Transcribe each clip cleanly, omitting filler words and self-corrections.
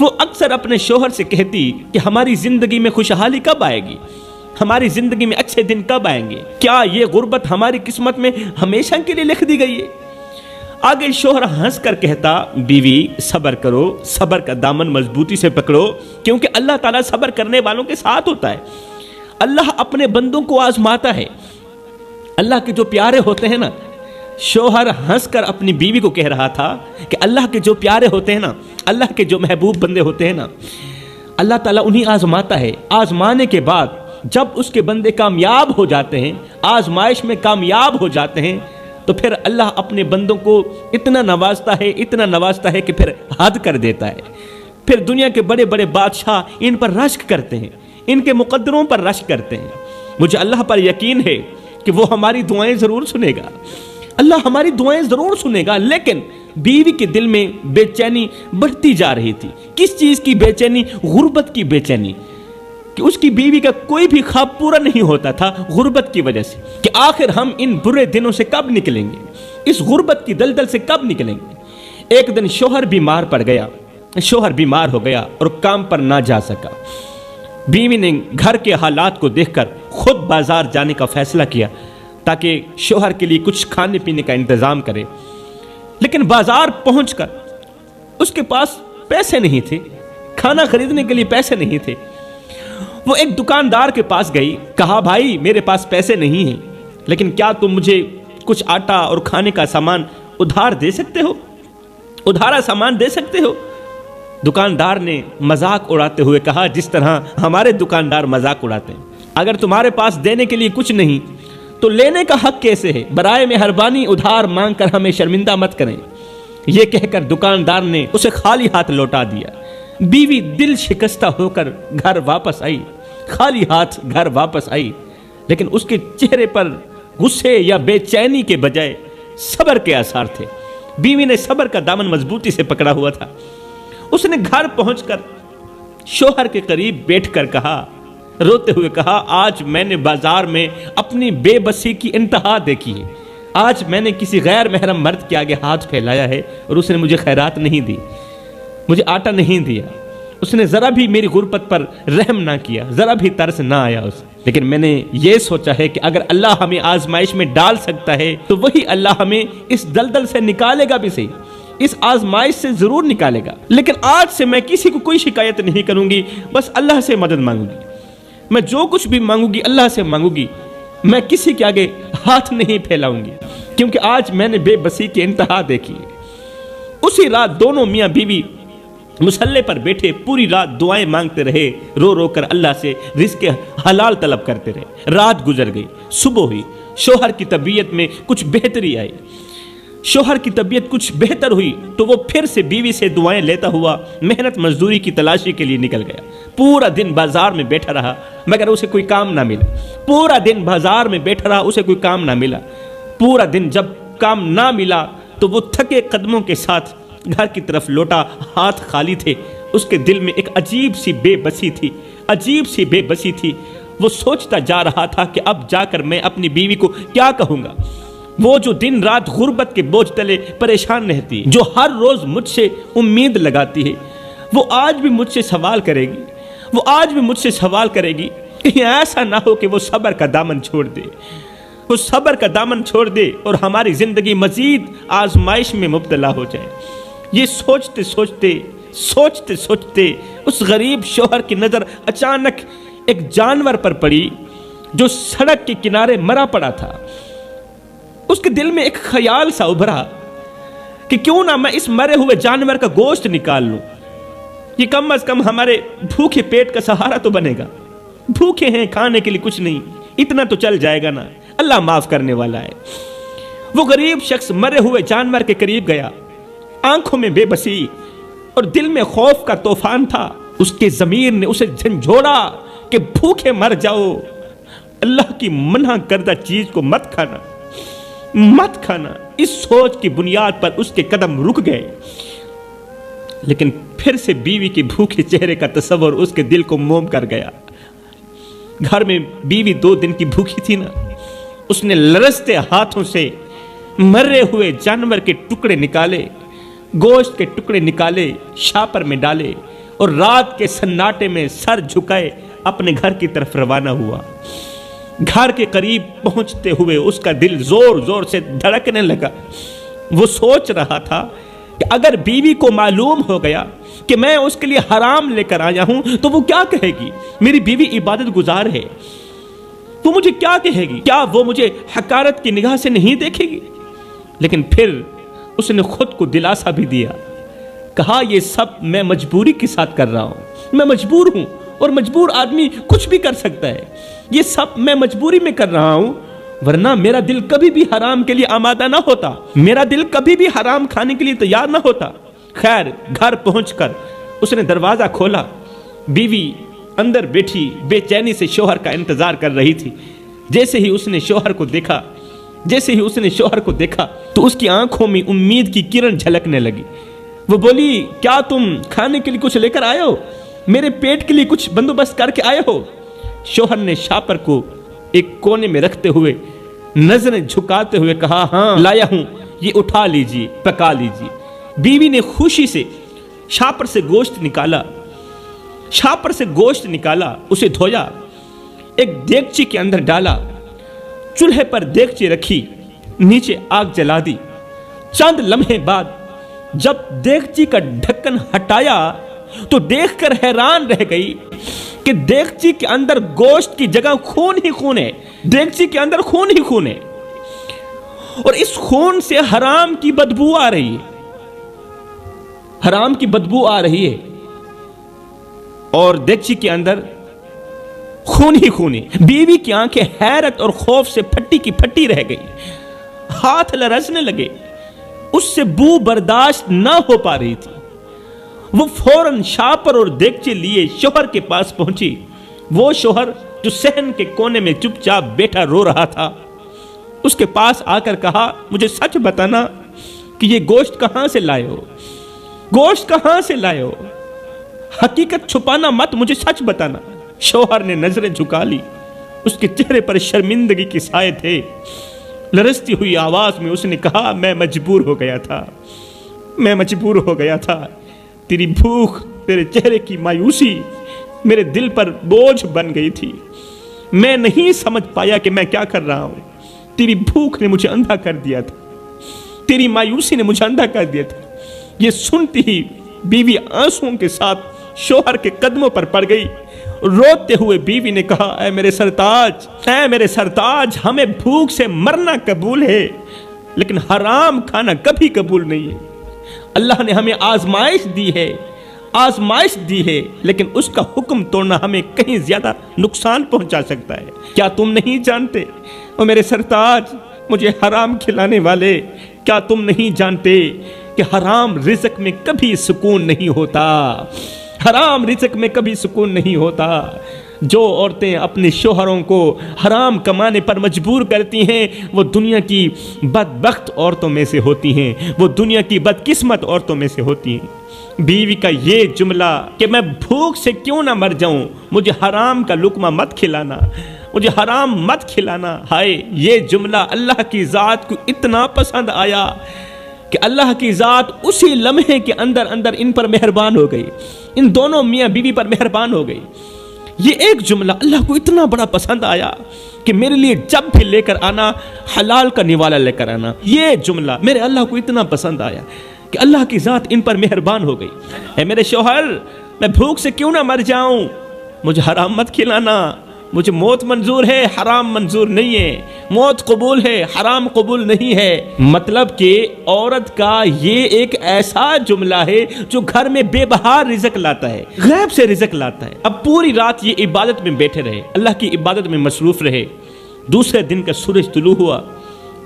وہ اکثر اپنے شوہر سے کہتی کہ ہماری زندگی میں خوشحالی کب آئے گی، ہماری زندگی میں اچھے دن کب آئیں گے، کیا یہ غربت ہماری قسمت میں ہمیشہ کے لیے لکھ دی گئی ہے؟ آگے شوہر ہنس کر کہتا، بیوی صبر کرو، صبر کا دامن مضبوطی سے پکڑو، کیونکہ اللہ تعالیٰ صبر کرنے والوں کے ساتھ ہوتا ہے۔ اللہ اپنے بندوں کو آزماتا ہے۔ اللہ کے جو پیارے ہوتے ہیں نا، شوہر ہنس کر اپنی بیوی کو کہہ رہا تھا کہ اللہ کے جو پیارے ہوتے ہیں نا، اللہ کے جو محبوب بندے ہوتے ہیں نا، اللہ تعالیٰ انہیں آزماتا ہے۔ آزمانے کے بعد جب اس کے بندے کامیاب ہو جاتے ہیں، آزمائش میں کامیاب ہو جاتے ہیں، تو پھر اللہ اپنے بندوں کو اتنا نوازتا ہے کہ پھر حد کر دیتا ہے۔ پھر دنیا کے بڑے بڑے بادشاہ ان پر رشک کرتے ہیں، ان کے مقدروں پر رشک کرتے ہیں۔ مجھے اللہ پر یقین ہے کہ وہ ہماری دعائیں ضرور سنے گا، اللہ ہماری دعائیں ضرور سنے گا۔ لیکن بیوی کے دل میں بے چینی بڑھتی جا رہی تھی۔ کس چیز کی بے چینی؟ غربت کی بے چینی، کہ اس کی بیوی کا کوئی بھی خواب پورا نہیں ہوتا تھا غربت کی وجہ سے، کہ آخر ہم ان برے دنوں سے کب نکلیں گے، اس غربت کی دلدل سے کب نکلیں گے۔ ایک دن شوہر بیمار ہو گیا اور کام پر نہ جا سکا۔ بیوی نے گھر کے حالات کو دیکھ کر خود بازار جانے کا فیصلہ کیا تاکہ شوہر کے لیے کچھ کھانے پینے کا انتظام کرے۔ لیکن بازار پہنچ کر اس کے پاس پیسے نہیں تھے، کھانا خریدنے کے لیے پیسے نہیں تھے۔ وہ ایک دکاندار کے پاس گئی، کہا، بھائی میرے پاس پیسے نہیں ہیں، لیکن کیا تم مجھے کچھ آٹا اور کھانے کا سامان ادھار دے سکتے ہو، ادھارا سامان دے سکتے ہو؟ دکاندار نے مذاق اڑاتے ہوئے کہا، جس طرح ہمارے دکاندار مذاق اڑاتے ہیں، اگر تمہارے پاس دینے کے لیے کچھ نہیں تو لینے کا حق کیسے ہے؟ برائے مہربانی ادھار مانگ کر ہمیں شرمندہ مت کریں۔ یہ کہہ کر دکاندار نے اسے خالی ہاتھ لوٹا دیا۔ بیوی دل شکستہ ہو کر گھر واپس آئی، خالی ہاتھ گھر واپس آئی، لیکن اس کے چہرے پر غصے یا بے چینی کے بجائے صبر کے آثار تھے۔ بیوی نے صبر کا دامن مضبوطی سے پکڑا ہوا تھا۔ اس نے گھر پہنچ کر شوہر کے قریب بیٹھ کر کہا، روتے ہوئے کہا، آج میں نے بازار میں اپنی بے بسی کی انتہا دیکھی ہے۔ آج میں نے کسی غیر محرم مرد کے آگے ہاتھ پھیلایا ہے اور اس نے مجھے خیرات نہیں دی، مجھے آٹا نہیں دیا، اس نے ذرا بھی میری غربت پر رحم نہ کیا، ذرا بھی ترس نہ آیا اسے۔ لیکن میں نے یہ سوچا ہے کہ اگر اللہ ہمیں آزمائش میں ڈال سکتا ہے تو وہی اللہ ہمیں اس دلدل سے نکالے گا بھی صحیح، اس آزمائش سے ضرور نکالے گا۔ لیکن آج سے میں کسی کو کوئی شکایت نہیں کروں گی، بس اللہ سے مدد مانگوں گی۔ میں جو کچھ بھی مانگوں گی اللہ سے مانگوں گی، میں کسی کے آگے ہاتھ نہیں پھیلاؤں گی، کیونکہ آج میں نے بے بسی کی انتہا دیکھی ہے۔ اسی رات دونوں میاں بیوی مصلے پر بیٹھے پوری رات دعائیں مانگتے رہے، رو رو کر اللہ سے رزق حلال طلب کرتے رہے۔ رات گزر گئی، صبح ہوئی، شوہر کی طبیعت میں کچھ بہتری آئی۔ شوہر کی طبیعت کچھ بہتر ہوئی تو وہ پھر سے بیوی سے دعائیں لیتا ہوا محنت مزدوری کی تلاشی کے لیے نکل گیا۔ پورا دن بازار میں بیٹھا رہا مگر اسے کوئی کام نہ ملا۔ پورا دن بازار میں بیٹھا رہا، اسے کوئی کام نہ ملا۔ پورا دن جب کام نہ ملا تو وہ تھکے قدموں کے ساتھ گھر کی طرف لوٹا، ہاتھ خالی تھے۔ اس کے دل میں ایک عجیب سی بے بسی تھی۔ وہ سوچتا جا رہا تھا کہ اب جا کر میں اپنی بیوی کو کیا کہوں گا، وہ جو دن رات غربت کے بوجھ تلے پریشان رہتی، جو ہر روز مجھ سے امید لگاتی ہے، وہ آج بھی مجھ سے سوال کرے گی، کہیں ایسا نہ ہو کہ وہ صبر کا دامن چھوڑ دے اور ہماری زندگی مزید آزمائش میں مبتلا ہو جائے۔ یہ سوچتے سوچتے اس غریب شوہر کی نظر اچانک ایک جانور پر پڑی جو سڑک کے کنارے مرا پڑا تھا۔ اس کے دل میں ایک خیال سا ابھرا کہ کیوں نہ میں اس مرے ہوئے جانور کا گوشت نکال لوں، یہ کم از کم ہمارے بھوکے پیٹ کا سہارا تو بنے گا۔ بھوکے ہیں، کھانے کے لیے کچھ نہیں، اتنا تو چل جائے گا نا، اللہ معاف کرنے والا ہے۔ وہ غریب شخص مرے ہوئے جانور کے قریب گیا، آنکھوں میں بے بسی اور دل میں خوف کا طوفان تھا۔ اس کے ضمیر نے اسے جھنجھوڑا کہ بھوکے مر جاؤ، اللہ کی منع کردہ چیز کو مت کھانا۔ اس سوچ کی بنیاد پر اس کے قدم رک گئے، لیکن پھر سے بیوی کے بھوکے چہرے کا تصور اس کے دل کو موم کر گیا۔ گھر میں بیوی 2 دن کی بھوکی تھی نا، اس نے لرزتے ہاتھوں سے مرے ہوئے جانور کے ٹکڑے نکالے، گوشت کے ٹکڑے نکالے، شاپر میں ڈالے اور رات کے سناٹے میں سر جھکائے اپنے گھر کی طرف روانہ ہوا۔ گھر کے قریب پہنچتے ہوئے اس کا دل زور زور سے دھڑکنے لگا۔ وہ سوچ رہا تھا کہ اگر بیوی کو معلوم ہو گیا کہ میں اس کے لیے حرام لے کر آیا ہوں تو وہ کیا کہے گی؟ میری بیوی عبادت گزار ہے، وہ مجھے کیا کہے گی؟ کیا وہ مجھے حقارت کی نگاہ سے نہیں دیکھے گی؟ لیکن پھر اس نے خود کو دلاسا بھی دیا، کہا یہ سب میں مجبوری کے ساتھ کر رہا ہوں، میں مجبور ہوں، اور مجبور آدمی کچھ بھی کر سکتا ہے، یہ سب میں مجبوری میں کر رہا ہوں، ورنہ میرا دل کبھی بھی حرام کے لیے آمادہ نہ ہوتا، میرا دل کبھی بھی حرام کھانے کے لیے تیار نہ ہوتا۔ خیر گھر پہنچ کر اس نے دروازہ کھولا، بیوی اندر بیٹھی بے چینی سے شوہر کا انتظار کر رہی تھی۔ جیسے ہی اس نے شوہر کو دیکھا تو اس کی آنکھوں میں امید کی کرن جھلکنے لگی۔ وہ بولی، کیا تم کھانے کے لیے کچھ لے کر آئے ہو؟ میرے پیٹ کے لیے کچھ بندوبست کر کے آئے ہو؟ شوہر نے شاپر کو ایک کونے میں رکھتے ہوئے نظریں جھکاتے ہوئے کہا، ہاں لایا ہوں، یہ اٹھا لیجیے، پکا لیجیے۔ بیوی نے خوشی سے شاپر سے گوشت نکالا، اسے دھویا، ایک دیگچی کے اندر ڈالا، چولہے پر دیگچی رکھی، نیچے آگ جلا دی۔ چند لمحے بعد جب دیگچی کا ڈھکن ہٹایا تو دیکھ کر حیران رہ گئی کہ دیگچی کے اندر گوشت کی جگہ خون ہی خون ہے، دیگچی کے اندر خون ہی خون ہے، اور اس خون سے حرام کی بدبو آ رہی ہے، اور دیگچی کے اندر خون ہی خون ہے۔ بیوی کی آنکھیں حیرت اور خوف سے پھٹی کی پھٹی رہ گئی، ہاتھ لرزنے لگے، اس سے بو برداشت نہ ہو پا رہی تھی۔ وہ فوراً شاپر اور دیگچے لیے شوہر کے پاس پہنچی۔ وہ شوہر جو صحن کے کونے میں چپ چاپ بیٹھا رو رہا تھا، اس کے پاس آ کر کہا، مجھے سچ بتانا کہ یہ گوشت کہاں سے لائے ہو؟ حقیقت چھپانا مت، مجھے سچ بتانا۔ شوہر نے نظریں جھکا لی، اس کے چہرے پر شرمندگی کے سائے تھے۔ لرزتی ہوئی آواز میں اس نے کہا، میں مجبور ہو گیا تھا، تیری بھوک، تیرے چہرے کی مایوسی میرے دل پر بوجھ بن گئی تھی، میں نہیں سمجھ پایا کہ میں کیا کر رہا ہوں۔ تیری بھوک نے مجھے اندھا کر دیا تھا، تیری مایوسی نے مجھے اندھا کر دیا تھا۔ یہ سنتی ہی بیوی آنسوؤں کے ساتھ شوہر کے قدموں پر پڑ گئی۔ روتے ہوئے بیوی نے کہا، اے میرے سرتاج، ہمیں بھوک سے مرنا قبول ہے لیکن حرام کھانا کبھی قبول نہیں ہے۔ اللہ نے ہمیں آزمائش دی ہے لیکن اس کا حکم توڑنا ہمیں کہیں زیادہ نقصان پہنچا سکتا ہے۔ کیا تم نہیں جانتے او میرے سرتاج، مجھے حرام کھلانے والے، کیا تم نہیں جانتے کہ حرام رزق میں کبھی سکون نہیں ہوتا؟ جو عورتیں اپنے شوہروں کو حرام کمانے پر مجبور کرتی ہیں وہ دنیا کی بدبخت عورتوں میں سے ہوتی ہیں، وہ دنیا کی بدقسمت عورتوں میں سے ہوتی ہیں۔ بیوی کا یہ جملہ کہ میں بھوک سے کیوں نہ مر جاؤں، مجھے حرام کا لقمہ مت کھلانا، ہائے یہ جملہ اللہ کی ذات کو اتنا پسند آیا کہ اللہ کی ذات اسی لمحے کے اندر ان پر مہربان ہو گئی، ان دونوں میاں بیوی پر مہربان ہو گئی۔ یہ ایک جملہ اللہ کو اتنا بڑا پسند آیا کہ میرے لیے جب بھی لے کر آنا حلال کا نوالا لے کر آنا، یہ جملہ میرے اللہ کو اتنا پسند آیا کہ اللہ کی ذات ان پر مہربان ہو گئی۔ اے میرے شوہر، میں بھوک سے کیوں نہ مر جاؤں، مجھے حرام مت کھلانا، مجھے موت منظور ہے، حرام منظور نہیں ہے، موت قبول ہے، حرام قبول نہیں ہے۔ مطلب کہ عورت کا یہ ایک ایسا جملہ ہے جو گھر میں بے بہار رزق لاتا ہے، غیب سے رزق لاتا ہے۔ اب پوری رات یہ عبادت میں بیٹھے رہے، اللہ کی عبادت میں مصروف رہے۔ دوسرے دن کا سورج طلوع ہوا،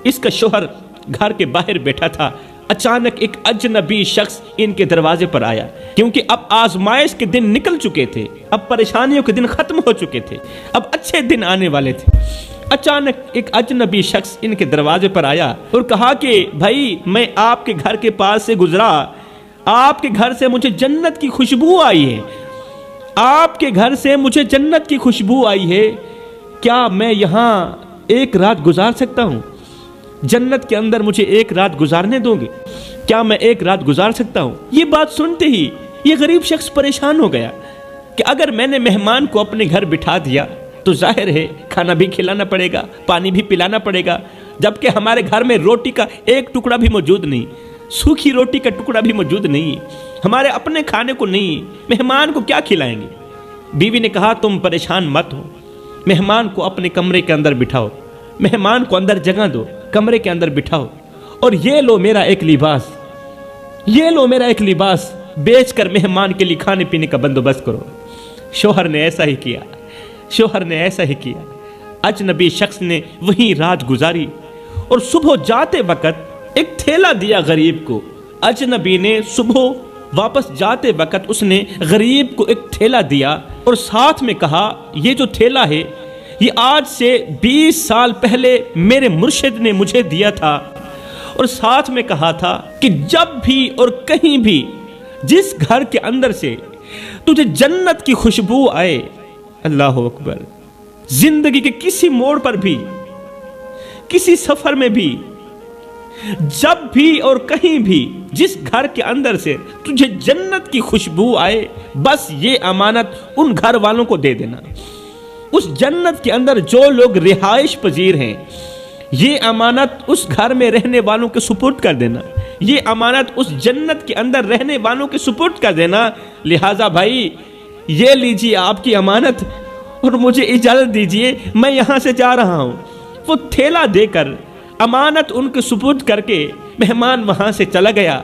اس کا شوہر گھر کے باہر بیٹھا تھا، اچانک ایک اجنبی شخص ان کے دروازے پر آیا، کیونکہ اب آزمائش کے دن نکل چکے تھے، اب پریشانیوں کے دن ختم ہو چکے تھے، اب اچھے دن آنے والے تھے۔ اچانک ایک اجنبی شخص ان کے دروازے پر آیا اور کہا کہ بھائی، میں آپ کے گھر کے پاس سے گزرا، آپ کے گھر سے مجھے جنت کی خوشبو آئی ہے، کیا میں یہاں ایک رات گزار سکتا ہوں؟ جنت کے اندر مجھے ایک رات گزارنے دو گے؟ کیا میں ایک رات گزار سکتا ہوں؟ یہ بات سنتے ہی یہ غریب شخص پریشان ہو گیا کہ اگر میں نے مہمان کو اپنے گھر بٹھا دیا تو ظاہر ہے کھانا بھی کھلانا پڑے گا، پانی بھی پلانا پڑے گا، جبکہ ہمارے گھر میں روٹی کا ایک ٹکڑا بھی موجود نہیں، سوکھی روٹی کا ٹکڑا بھی موجود نہیں، ہمارے اپنے کھانے کو نہیں، مہمان کو کیا کھلائیں گے؟ بیوی نے کہا تم پریشان مت ہو، مہمان کو اپنے کمرے کے اندر بٹھاؤ، مہمان کو اندر جگہ دو، کمرے کے اندر بٹھاؤ، اور یہ لو میرا ایک لباس، یہ لو میرا ایک لباس بیچ کر مہمان کے لیے کھانے پینے کا بندوبست کرو۔ شوہر نے ایسا ہی کیا، شوہر نے ایسا ہی کیا۔ اجنبی شخص نے وہیں رات گزاری اور صبح جاتے وقت ایک تھیلا دیا غریب کو۔ اجنبی نے صبح واپس جاتے وقت اس نے غریب کو ایک تھیلا دیا اور ساتھ میں کہا یہ جو تھیلا ہے یہ آج سے 20 سال پہلے میرے مرشد نے مجھے دیا تھا، اور ساتھ میں کہا تھا کہ جب بھی اور کہیں بھی جس گھر کے اندر سے تجھے جنت کی خوشبو آئے، اللہ اکبر، زندگی کے کسی موڑ پر بھی، کسی سفر میں بھی، جب بھی اور کہیں بھی جس گھر کے اندر سے تجھے جنت کی خوشبو آئے، بس یہ امانت ان گھر والوں کو دے دینا۔ اس جنت کے اندر جو لوگ رہائش پذیر ہیں، یہ امانت اس گھر میں رہنے والوں کے سپرد کر دینا، یہ امانت اس جنت کے اندر رہنے والوں کے سپرد کر دینا۔ لہٰذا بھائی یہ لیجیے آپ کی امانت اور مجھے اجازت دیجیے میں یہاں سے جا رہا ہوں۔ وہ تھیلا دے کر امانت ان کے سپرد کر کے مہمان وہاں سے چلا گیا۔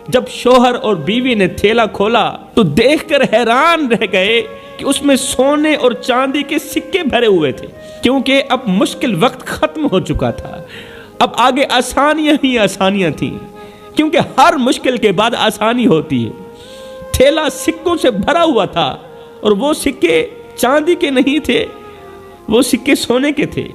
جب شوہر اور بیوی نے تھیلا کھولا تو دیکھ کر حیران رہ گئے کہ اس میں سونے اور چاندی کے سکے بھرے ہوئے تھے، کیونکہ اب مشکل وقت ختم ہو چکا تھا، اب آگے آسانیاں ہی آسانیاں تھیں، کیونکہ ہر مشکل کے بعد آسانی ہوتی ہے۔ تھیلا سکوں سے بھرا ہوا تھا اور وہ سکے چاندی کے نہیں تھے، وہ سکے سونے کے تھے۔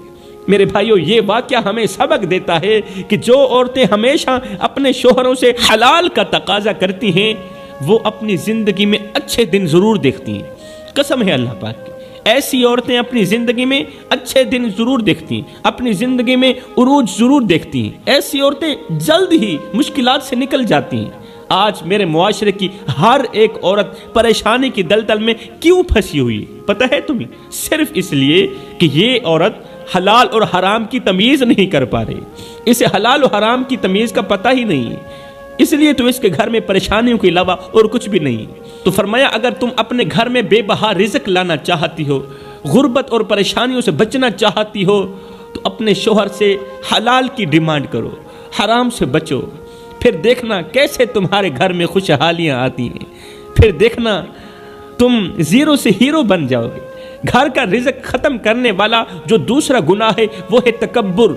میرے بھائیو، یہ واقعہ ہمیں سبق دیتا ہے کہ جو عورتیں ہمیشہ اپنے شوہروں سے حلال کا تقاضا کرتی ہیں وہ اپنی زندگی میں اچھے دن ضرور دیکھتی ہیں۔ قسم ہے اللہ پاک کی، ایسی عورتیں اپنی زندگی میں اچھے دن ضرور دیکھتی ہیں، اپنی زندگی میں عروج ضرور دیکھتی ہیں۔ ایسی عورتیں جلد ہی مشکلات سے نکل جاتی ہیں۔ آج میرے معاشرے کی ہر ایک عورت پریشانی کی دلدل میں کیوں پھنسی ہوئی پتہ ہے تمہیں؟ صرف اس لیے کہ یہ عورت حلال اور حرام کی تمیز نہیں کر پا رہی، اسے حلال و حرام کی تمیز کا پتہ ہی نہیں ہے، اس لیے تو اس کے گھر میں پریشانیوں کے علاوہ اور کچھ بھی نہیں۔ تو فرمایا اگر تم اپنے گھر میں بے بہا رزق لانا چاہتی ہو، غربت اور پریشانیوں سے بچنا چاہتی ہو، تو اپنے شوہر سے حلال کی ڈیمانڈ کرو، حرام سے بچو، پھر دیکھنا کیسے تمہارے گھر میں خوشحالیاں آتی ہیں، پھر دیکھنا تم زیرو سے ہیرو بن جاؤ گے۔ گھر کا رزق ختم کرنے والا جو دوسرا گناہ ہے وہ ہے تکبر۔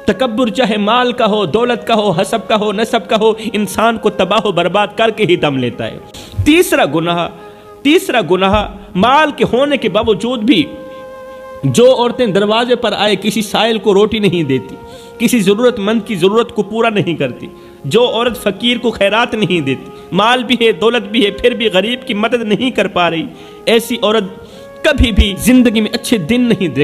تکبر چاہے مال کا ہو، دولت کا ہو، حسب کا ہو، نسب کا ہو، انسان کو تباہ و برباد کر کے ہی دم لیتا ہے۔ تیسرا گناہ مال کے ہونے کے باوجود بھی جو عورتیں دروازے پر آئے کسی سائل کو روٹی نہیں دیتی، کسی ضرورت مند کی ضرورت کو پورا نہیں کرتی، جو عورت فقیر کو خیرات نہیں دیتی، مال بھی ہے دولت بھی ہے پھر بھی غریب کی مدد نہیں کر پا رہی، ایسی عورت کبھی بھی زندگی میں اچھے دن نہیں دیکھ